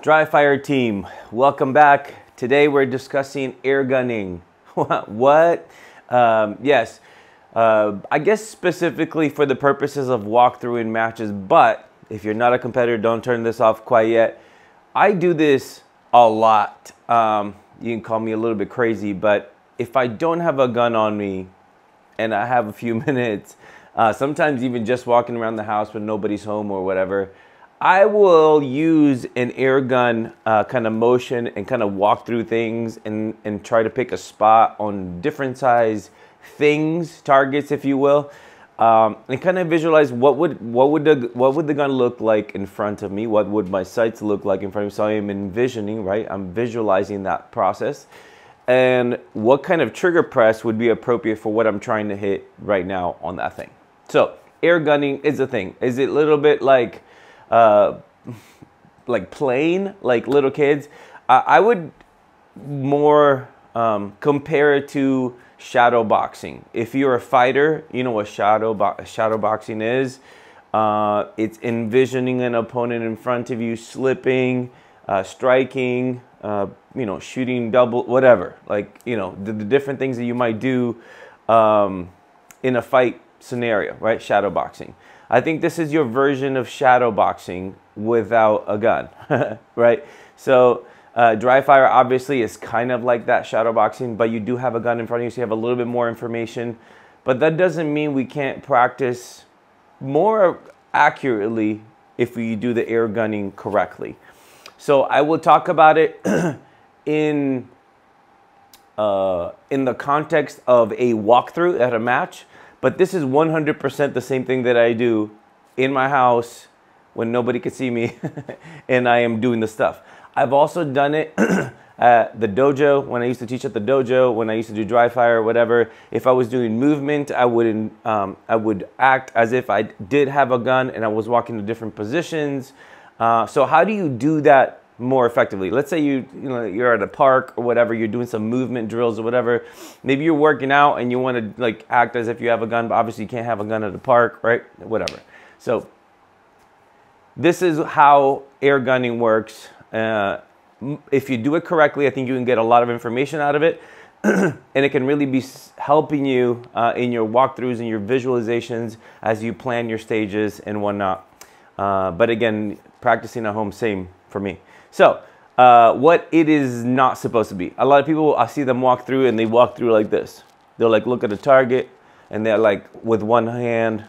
Dryfire team, welcome back. Today we're discussing air gunning. What? Yes, I guess specifically for the purposes of walkthrough in matches, but if you're not a competitor, don't turn this off quite yet. I do this a lot. You can call me a little bit crazy, but if I don't have a gun on me and I have a few minutes, sometimes even just walking around the house when nobody's home or whatever, I will use an air gun kind of motion and kind of walk through things and try to pick a spot on different size things, targets, if you will, and kind of visualize what would the gun look like in front of me, what would my sights look like in front of me. So I am envisioning, right? I'm visualizing that process, and what kind of trigger press would be appropriate for what I'm trying to hit right now on that thing. So air gunning is a thing. Is it a little bit like playing like little kids? I would more compare it to shadow boxing. If you're a fighter, you know what shadow boxing is. It's envisioning an opponent in front of you, slipping, striking, shooting double, whatever. Like, the different things that you might do in a fight scenario, right? Shadow boxing. I think this is your version of shadow boxing without a gun, right? So Dryfire obviously is kind of like that shadow boxing, but you do have a gun in front of you, so you have a little bit more information. But that doesn't mean we can't practice more accurately if we do the air gunning correctly. So I will talk about it in the context of a walkthrough at a match. But this is 100% the same thing that I do in my house when nobody can see me and I am doing the stuff. I've also done it at the dojo, when I used to teach at the dojo, when I used to do Dryfire or whatever. If I was doing movement, I would act as if I did have a gun and I was walking to different positions. So how do you do that more effectively? Let's say you're at a park or whatever, you're doing some movement drills or whatever. Maybe you're working out and you want to act as if you have a gun, but obviously you can't have a gun at a park, right? Whatever. So this is how air gunning works. If you do it correctly, I think you can get a lot of information out of it, and it can really be helping you in your walkthroughs and your visualizations as you plan your stages and whatnot. But again, practicing at home, same for me. So what it is not supposed to be. A lot of people, I see them walk through and they walk through like this. They'll look at a target and they're with one hand.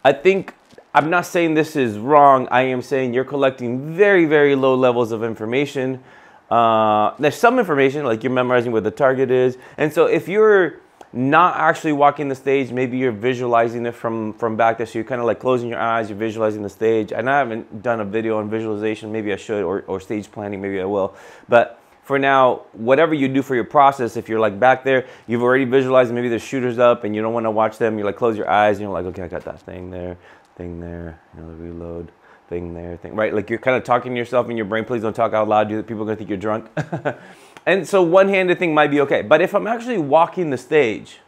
I'm not saying this is wrong. I am saying you're collecting very, very low levels of information. There's some information, like you're memorizing where the target is. And so if you're not actually walking the stage, maybe you're visualizing it from back there. So you're kind of closing your eyes, you're visualizing the stage. And I haven't done a video on visualization. Maybe I should, or stage planning, maybe I will. But for now, whatever you do for your process, if you're back there, you've already visualized, maybe there's shooters up and you don't want to watch them. You close your eyes and you're like, okay, I got that thing there, the reload, thing there, right? You're kind of talking to yourself in your brain. Please don't talk out loud. People are going to think you're drunk. And so one-handed thing might be okay. But if I'm actually walking the stage,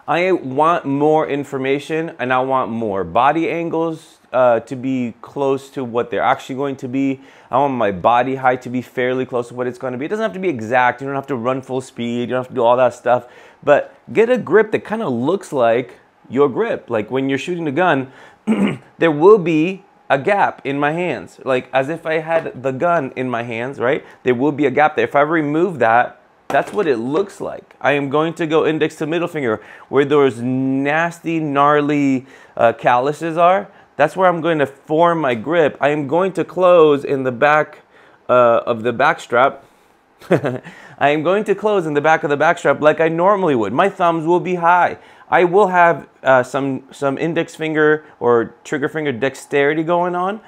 I want more information and I want more body angles to be close to what they're actually going to be. I want my body height to be fairly close to what it's going to be. It doesn't have to be exact. You don't have to run full speed. You don't have to do all that stuff. But get a grip that kind of looks like your grip. When you're shooting a gun, there will be a gap in my hands, as if I had the gun in my hands, right? There will be a gap there. If I remove that, that's what it looks like. I am going to go index to middle finger where those nasty, gnarly calluses are. That's where I'm going to form my grip. I am going to close in the back of the back strap. I am going to close in the back of the back strap like I normally would. My thumbs will be high. I will have some index finger or trigger finger dexterity going on.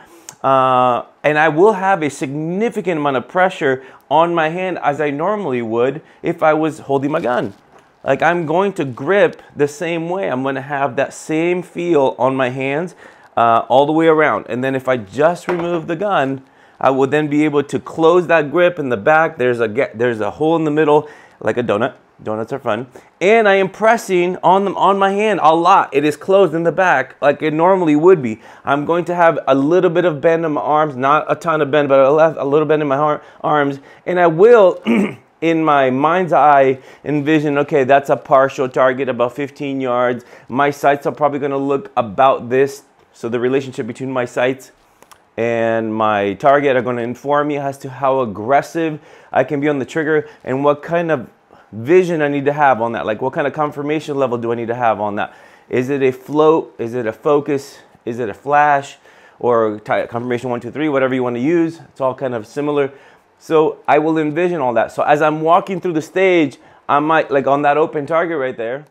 And I will have a significant amount of pressure on my hand as I normally would if I was holding my gun. I'm going to grip the same way. I'm going to have that same feel on my hands all the way around. And then if I just remove the gun, I will then be able to close that grip in the back. There's a hole in the middle, like a donut. Donuts are fun. And I am pressing on my hand a lot. It is closed in the back like it normally would be. I'm going to have a little bit of bend in my arms, not a ton of bend, but a little bend in my arms. And I will, in my mind's eye, envision, okay, that's a partial target, about 15 yards. My sights are probably gonna look about this. So the relationship between my sights and my target are gonna inform me as to how aggressive I can be on the trigger and what kind of vision I need to have on that. Like what kind of confirmation level do I need to have on that? Is it a float? Is it a focus? Is it a flash? Or confirmation 1, 2, 3, whatever you want to use. It's all kind of similar. So I will envision all that. So as I'm walking through the stage, I might, like on that open target right there,